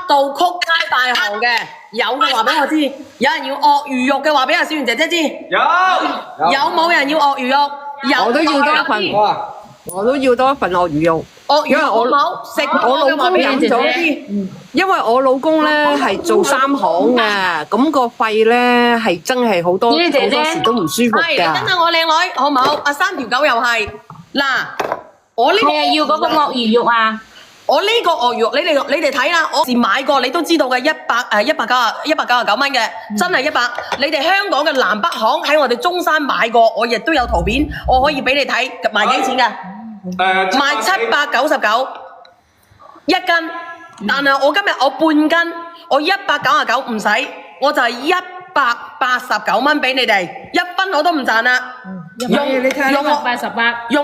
到曲街大行嘅，有嘅話俾我知。有人要鱷魚肉嘅話俾阿小圓姐姐知。有冇人要鱷魚肉？有。我都要多一份。我都要多一份鱷魚肉。因為我食我老公飲咗，因為我老公咧係做三行嘅，咁個肺咧係真係好多時都唔舒服㗎。等等我靚女好唔好？啊三條狗又係嗱，我呢個要嗰個鱷魚肉啊！我呢個鱷魚肉，你哋睇啦，我時買過，你都知道嘅199蚊嘅，真係100。你哋香港嘅南北行喺我哋中山買過，我亦都有圖片，我可以俾你睇，賣幾錢㗎？賣799一斤，但係我今日我半斤，我199唔使，我就係189蚊俾你哋，1分我都唔賺啦。用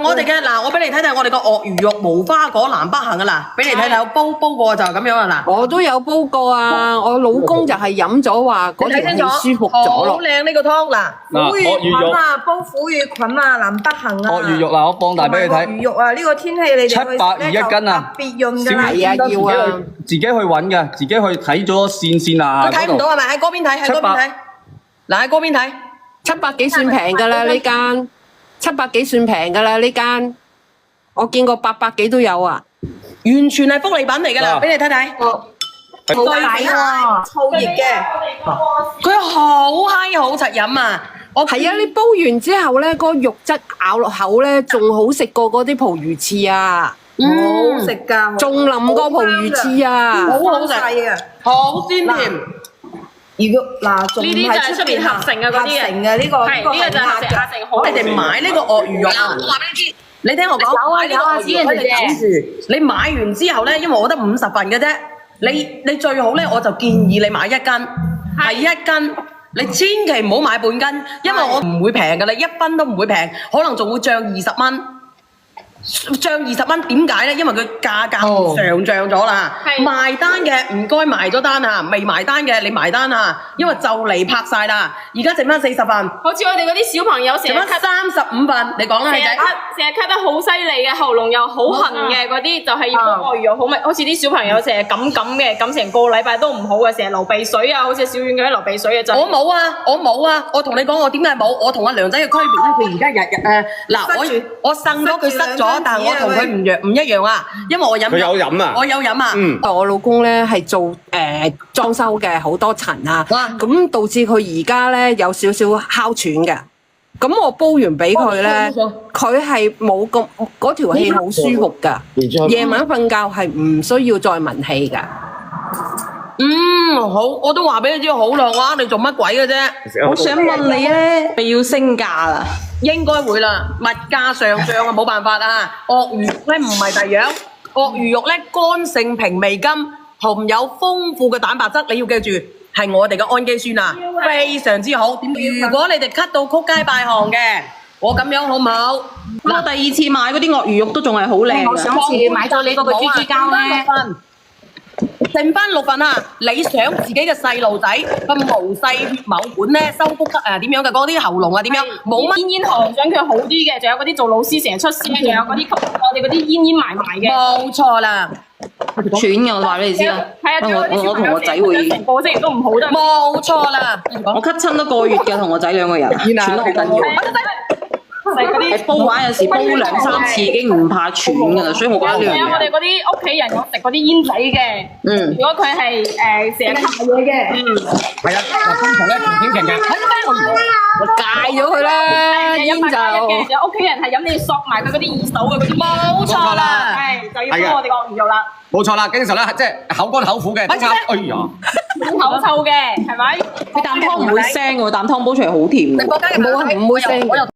我哋嘅嗱，我俾你睇睇我哋個鱷魚肉無花果南北行㗎啦，俾你睇睇，我煲過就咁樣啦嗱。我都有煲過啊，我老公就係飲咗話嗰條氣舒服咗咯。好靚呢個湯嗱，鱷魚肉啊，煲虎魚菌啊，南北行啊。鱷魚肉嗱，我放大俾你睇。鱷魚肉啊，呢個天氣你哋720一斤啊，特別潤㗎啦。係啊，要啊，自己去揾嘅，自己去睇咗線啊。佢睇唔到係咪？喺嗰邊睇，喺嗰邊睇。嗱喺嗰邊睇，700幾算平㗎啦呢間，700幾算平㗎啦呢間，我見過800幾都有啊，完全係福利品嚟㗎啦，俾你睇睇。好抵喎，燥熱嘅。佢好閪好柒飲啊！係啊，你煲完之後咧，嗰個肉質咬落口咧，仲好食過嗰啲蒲魚翅啊，好食㗎，仲腍過蒲魚翅啊，好好食啊，好鮮甜。如果嗱，仲係出邊合成嘅嗰啲嘅，呢個係呢個就係合成好。你哋買呢個鱷魚肉啊，我話俾你知，你聽我講，買呢個鱷魚肉你諗住，你買完之後咧，因為我得50份嘅啫，你最好咧，我就建議你買1斤，係1斤。你千祈唔好買半斤，因為我唔會平㗎啦，1分都唔會平，可能仲會漲20蚊。漲20蚊點解咧？因為佢價格上漲咗啦。埋單嘅唔該埋咗單啊，未埋單嘅你埋單啊，因為就嚟拍晒啦。而家剩翻40份，好似我哋嗰啲小朋友成日咳35份，你講啦，仔。成日咳得好犀利嘅，喉嚨又好痕嘅嗰啲，就係要煲鱷魚肉好味。好似啲小朋友成日咁嘅，咁成個禮拜都唔好嘅，成日流鼻水啊，好似小丸咁樣流鼻水啊，就我冇啊！我同你講，我點解冇？我同阿梁仔嘅區別咧，佢而家日嗱，我呻咗佢塞咗。但係我同佢唔一樣啊，因為我飲。佢有飲啊！我有飲啊！我老公咧係做裝修嘅，好多塵啊，咁導致佢而家咧有少少哮喘嘅。咁我煲完俾佢咧，佢係冇咁嗰條氣好舒服㗎。夜晚瞓覺係唔需要再聞氣㗎。好，我都話俾你知好啦，哇！你做乜鬼嘅啫？我想問你咧，咪要升價啦？應該會啦，物價上漲啊，冇辦法啊。鱷魚肉咧唔係第樣，鱷魚肉咧乾性平味甘，含有豐富嘅蛋白質，你要記住係我哋嘅氨基酸啊，非常之好。如果你哋咳到曲街敗行嘅，我咁樣好唔好？我第2次買嗰啲鱷魚肉都仲係好靚。我上次買咗你嗰個豬豬膠咧。剩翻6份啊！你想自己嘅細路仔個毛細血某管咧收腹得點樣嘅嗰啲喉嚨啊點樣冇乜煙糖想佢好啲嘅，仲有嗰啲做老師成日出事，仲有嗰啲我哋嗰啲煙埋嘅。冇錯啦，喘嘅我話俾你知啦。係啊，我同我仔會成個星期都唔好得。冇錯啦，我咳親一個月嘅，同我仔2個人，喘得好緊要。係煲玩有時煲2、3次已經唔怕喘㗎啦，所以我覺得呢樣嘢。我哋嗰啲屋企人有食嗰啲煙仔嘅，如果佢係成日吸嘢嘅，係啊，通常咧甜甜嘅，我戒咗佢啦，煙就。有屋企人係飲你索埋佢嗰啲二手嘅嗰啲。冇錯啦，係就要煲我哋個鱷魚肉啦。冇錯啦，經常咧即係口乾口苦嘅，哎呀，口臭嘅係咪？啖湯唔會腥喎，啖湯煲出嚟好甜喎。冇啊，唔會腥。